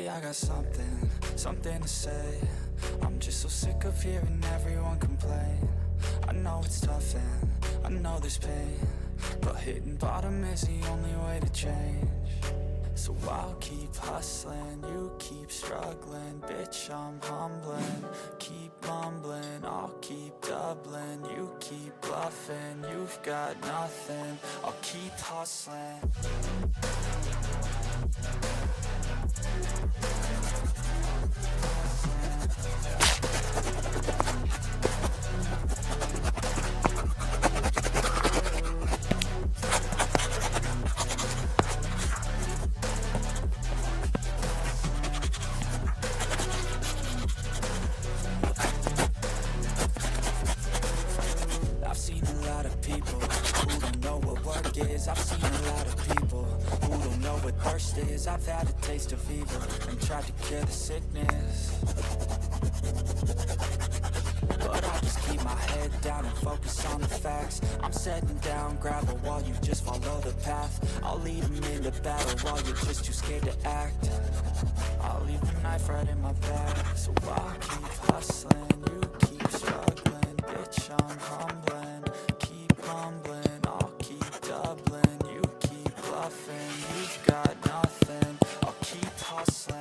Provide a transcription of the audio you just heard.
Hey, I got something to say. I'm just so sick of hearing everyone complain. I know it's tough and I know there's pain, but hitting bottom is the only way to change. So I'll keep hustling, you keep struggling. Bitch, I'm humbling, keep mumbling. I'll keep doubling, you keep bluffing. You've got nothing, I'll keep hustling. I've seen a lot of people who don't know what work is. I've seen a lot of people who don't know what thirst is. I've had a taste of fever and tried to cure the sickness, but I just keep my head down and focus on the facts. I'm setting down gravel while you just follow the path. I'll lead them into battle while you're just too scared to act. I'll leave the knife right in my back. So I'll keep hustling, you keep struggling. Bitch, I'm humbling, keep mumbling. I'll keep doubling, you keep bluffing. You've got nothing, I'll keep hustling.